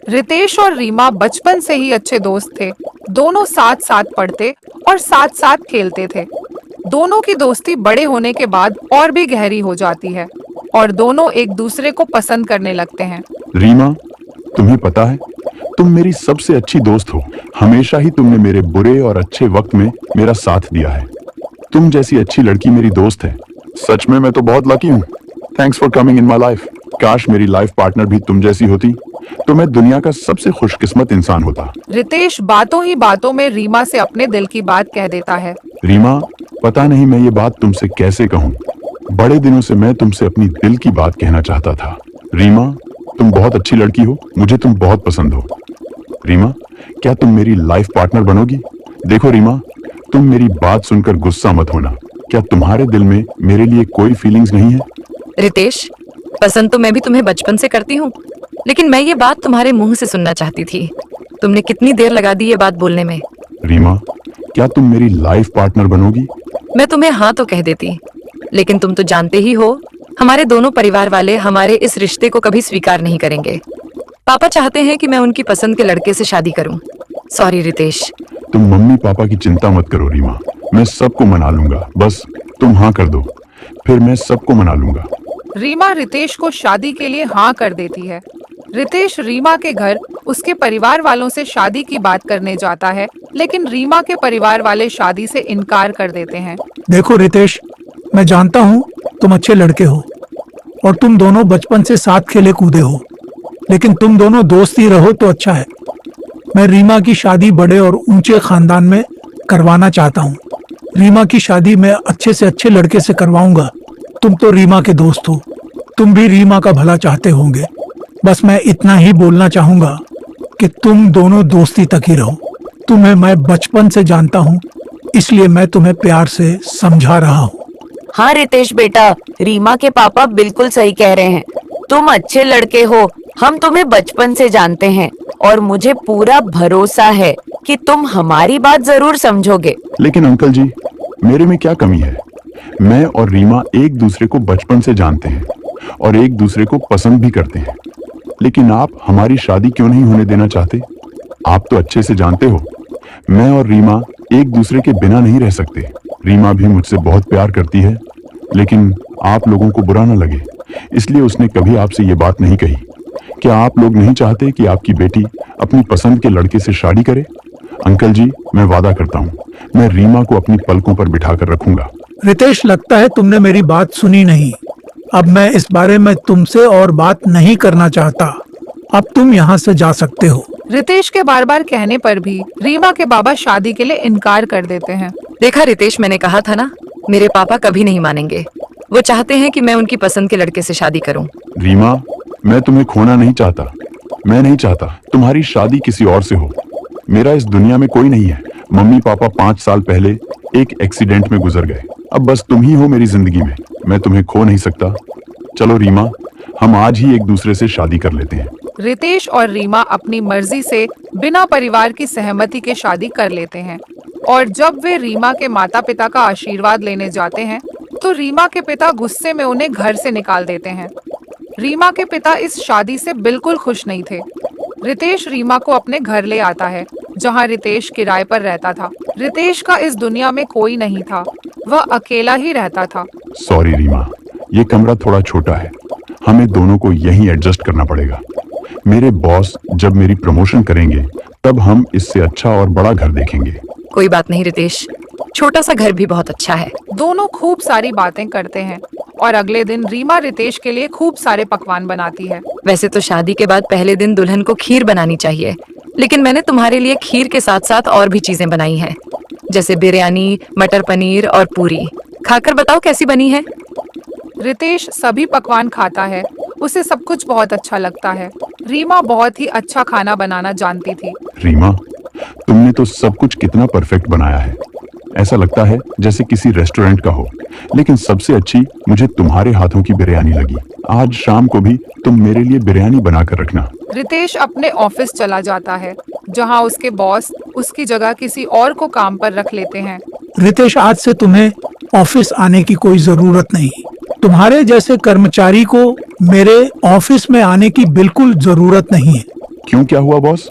रितेश और रीमा बचपन से ही अच्छे दोस्त थे। दोनों साथ साथ पढ़ते और साथ साथ खेलते थे। दोनों की दोस्ती बड़े होने के बाद और भी गहरी हो जाती है और दोनों एक दूसरे को पसंद करने लगते हैं। रीमा, तुम्हें पता है, तुम मेरी सबसे अच्छी दोस्त हो। हमेशा ही तुमने मेरे बुरे और अच्छे वक्त में मेरा साथ दिया है। तुम जैसी अच्छी लड़की मेरी दोस्त है। सच में मैं तो बहुत लकी हूँ। Thanks for coming in my life. काश मेरी लाइफ पार्टनर भी तुम जैसी होती तो मैं दुनिया का सबसे खुशकिस्मत इंसान होता। रितेश बातों ही बातों में रीमा से अपने दिल की बात कह देता है। रीमा, पता नहीं मैं ये बात तुमसे कैसे कहूँ। बड़े दिनों से मैं तुमसे अपनी दिल की बात कहना चाहता था। रीमा, तुम बहुत अच्छी लड़की हो। मुझे तुम बहुत पसंद हो। रीमा, क्या तुम मेरी लाइफ पार्टनर बनोगी? देखो रीमा, तुम मेरी बात सुनकर गुस्सा मत होना। क्या तुम्हारे दिल में मेरे लिए कोई फीलिंग्स नहीं है? रितेश, पसंद तो मैं भी तुम्हें बचपन से करती हूँ, लेकिन मैं ये बात तुम्हारे मुंह से सुनना चाहती थी। तुमने कितनी देर लगा दी ये बात बोलने में। रीमा, क्या तुम मेरी लाइफ पार्टनर बनोगी? मैं तुम्हें हाँ तो कह देती, लेकिन तुम तो जानते ही हो हमारे दोनों परिवार वाले हमारे इस रिश्ते को कभी स्वीकार नहीं करेंगे। पापा चाहते हैं कि मैं उनकी पसंद के लड़के से शादी करूं। सॉरी रितेश। तुम मम्मी पापा की चिंता मत करो रीमा, मैं सबको मना लूंगा। बस तुम हाँ कर दो, फिर मैं सबको मना लूंगा। रीमा रितेश को शादी के लिए हाँ कर देती है। रितेश रीमा के घर उसके परिवार वालों से शादी की बात करने जाता है, लेकिन रीमा के परिवार वाले शादी से इनकार कर देते हैं। देखो रितेश, मैं जानता हूँ तुम अच्छे लड़के हो और तुम दोनों बचपन से साथ खेले कूदे हो, लेकिन तुम दोनों दोस्त ही रहो तो अच्छा है। मैं रीमा की शादी बड़े और ऊंचे खानदान में करवाना चाहता हूँ। रीमा की शादी मैं अच्छे से अच्छे लड़के से करवाऊंगा। तुम तो रीमा के दोस्त हो, तुम भी रीमा का भला चाहते होंगे। बस मैं इतना ही बोलना चाहूंगा कि तुम दोनों दोस्ती तक ही रहो। तुम्हें मैं बचपन से जानता हूँ, इसलिए मैं तुम्हें प्यार से समझा रहा हूँ। हाँ रितेश बेटा, रीमा के पापा बिल्कुल सही कह रहे हैं। तुम अच्छे लड़के हो, हम तुम्हें बचपन से जानते हैं और मुझे पूरा भरोसा है कि तुम हमारी बात जरूर समझोगे। लेकिन अंकल जी, मेरे में क्या कमी है? मैं और रीमा एक दूसरे को बचपन से जानते हैं और एक दूसरे को पसंद भी करते हैं, लेकिन आप हमारी शादी क्यों नहीं होने देना चाहते? आप तो अच्छे से जानते हो मैं और रीमा एक दूसरे के बिना नहीं रह सकते। रीमा भी मुझसे बहुत प्यार करती है, लेकिन आप लोगों को बुरा न लगे इसलिए उसने कभी आपसे ये बात नहीं कही। क्या आप लोग नहीं चाहते कि आपकी बेटी अपनी पसंद के लड़के से शादी करे? अंकल जी, मैं वादा करता हूँ मैं रीमा को अपनी पलकों पर बिठा कर रखूंगा। रितेश, लगता है तुमने मेरी बात सुनी नहीं। अब मैं इस बारे में तुमसे और बात नहीं करना चाहता। अब तुम यहाँ से जा सकते हो। रितेश के बार बार कहने पर भी रीमा के बाबा शादी के लिए इनकार कर देते हैं। देखा रितेश, मैंने कहा था ना, मेरे पापा कभी नहीं मानेंगे। वो चाहते हैं कि मैं उनकी पसंद के लड़के से शादी करूं। रीमा, मैं तुम्हें खोना नहीं चाहता। मैं नहीं चाहता तुम्हारी शादी किसी और से हो। मेरा इस दुनिया में कोई नहीं है। मम्मी पापा 5 साल पहले एक एक्सीडेंट में गुजर गए। अब बस तुम ही हो मेरी जिंदगी में। मैं तुम्हें खो नहीं सकता। चलो रीमा, हम आज ही एक दूसरे से शादी कर लेते हैं। रितेश और रीमा अपनी मर्जी से बिना परिवार की सहमति के शादी कर लेते हैं और जब वे रीमा के माता पिता का आशीर्वाद लेने जाते हैं तो रीमा के पिता गुस्से में उन्हें घर से निकाल देते हैं। रीमा के पिता इस शादी से बिल्कुल खुश नहीं थे। रितेश रीमा को अपने घर ले आता है, जहां रितेश किराए पर रहता था। रितेश का इस दुनिया में कोई नहीं था, वह अकेला ही रहता था। सॉरी रीमा, ये कमरा थोड़ा छोटा है। हमें दोनों को यहीं एडजस्ट करना पड़ेगा। मेरे बॉस जब मेरी प्रमोशन करेंगे तब हम इससे अच्छा और बड़ा घर देखेंगे। कोई बात नहीं रितेश, छोटा सा घर भी बहुत अच्छा है। दोनों खूब सारी बातें करते हैं और अगले दिन रीमा रितेश के लिए खूब सारे पकवान बनाती है। वैसे तो शादी के बाद पहले दिन दुल्हन को खीर बनानी चाहिए, लेकिन मैंने तुम्हारे लिए खीर के साथ साथ और भी चीजें बनाई हैं, जैसे बिरयानी, मटर पनीर और पूरी। खाकर बताओ कैसी बनी है। रितेश सभी पकवान खाता है, उसे सब कुछ बहुत अच्छा लगता है। रीमा बहुत ही अच्छा खाना बनाना जानती थी। रीमा, तुमने तो सब कुछ कितना परफेक्ट बनाया है। ऐसा लगता है जैसे किसी रेस्टोरेंट का हो। लेकिन सबसे अच्छी मुझे तुम्हारे हाथों की बिरयानी लगी। आज शाम को भी तुम मेरे लिए बिरयानी बनाकर रखना। रितेश अपने ऑफिस चला जाता है, जहां उसके बॉस उसकी जगह किसी और को काम पर रख लेते हैं। रितेश, आज से तुम्हें ऑफिस आने की कोई जरूरत नहीं। तुम्हारे जैसे कर्मचारी को मेरे ऑफिस में आने की बिल्कुल जरूरत नहीं है। क्यों, क्या हुआ बॉस?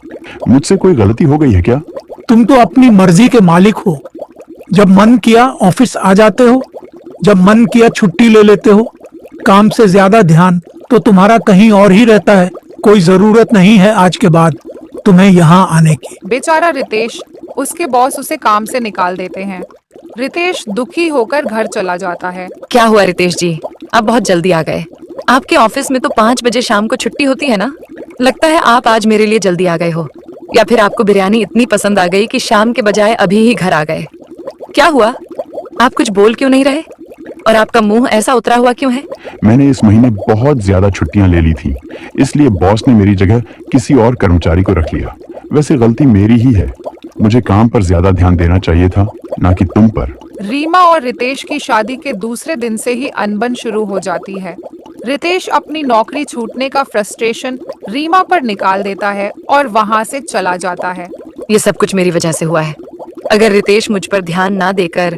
मुझसे कोई गलती हो गई है क्या? तुम तो अपनी मर्जी के मालिक हो। जब मन किया ऑफिस आ जाते हो, जब मन किया छुट्टी ले लेते हो। काम से ज्यादा ध्यान तो तुम्हारा कहीं और ही रहता है। कोई जरूरत नहीं है आज के बाद तुम्हें यहाँ आने की। बेचारा रितेश, उसके बॉस उसे काम से निकाल देते हैं। रितेश दुखी होकर घर चला जाता है। क्या हुआ रितेश जी, आप बहुत जल्दी आ गए। आपके ऑफिस में तो 5 बजे शाम को छुट्टी होती है ना। लगता है आप आज मेरे लिए जल्दी आ गए हो, या फिर आपको बिरयानी इतनी पसंद आ गई कि शाम के बजाय अभी ही घर आ गए। क्या हुआ, आप कुछ बोल क्यों नहीं रहे, और आपका मुंह ऐसा उतरा हुआ क्यों है? मैंने इस महीने बहुत ज्यादा छुट्टियां ले ली थी, इसलिए बॉस ने मेरी जगह किसी और कर्मचारी को रख लिया। वैसे गलती मेरी ही है, मुझे काम पर ज्यादा ध्यान देना चाहिए था, ना कि तुम पर। रीमा और रितेश की शादी के दूसरे दिन से ही अनबन शुरू हो जाती है। रितेश अपनी नौकरी छूटने का फ्रस्ट्रेशन रीमा पर निकाल देता है और वहाँ से चला जाता है। ये सब कुछ मेरी वजह से हुआ है। अगर रितेश मुझ पर ध्यान ना देकर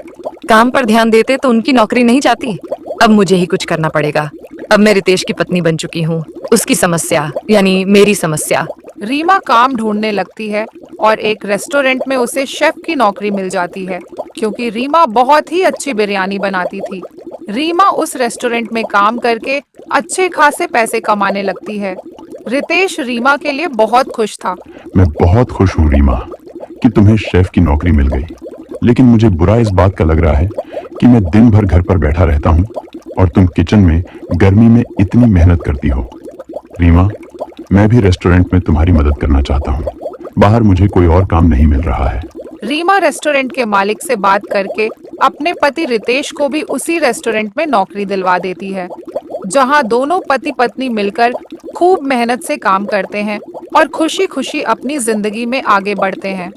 काम पर ध्यान देते तो उनकी नौकरी नहीं जाती। अब मुझे ही कुछ करना पड़ेगा। अब मैं रितेश की पत्नी बन चुकी हूँ, उसकी समस्या यानी मेरी समस्या। रीमा काम ढूंढने लगती है और एक रेस्टोरेंट में उसे शेफ की नौकरी मिल जाती है, क्योंकि रीमा बहुत ही अच्छी बिरयानी बनाती थी। रीमा उस रेस्टोरेंट में काम करके अच्छे खासे पैसे कमाने लगती है। रितेश रीमा के लिए बहुत खुश था। मैं बहुत खुश हूँ रीमा कि तुम्हें शेफ की नौकरी मिल गई, लेकिन मुझे बुरा इस बात का लग रहा है कि मैं दिन भर घर पर बैठा रहता हूँ और तुम किचन में गर्मी में इतनी मेहनत करती हो। रीमा, मैं भी रेस्टोरेंट में तुम्हारी मदद करना चाहता हूँ। बाहर मुझे कोई और काम नहीं मिल रहा है। रीमा रेस्टोरेंट के मालिक से बात करके अपने पति रितेश को भी उसी रेस्टोरेंट में नौकरी दिलवा देती है, जहां दोनों पति पत्नी मिलकर खूब मेहनत से काम करते हैं और खुशी खुशी अपनी जिंदगी में आगे बढ़ते हैं।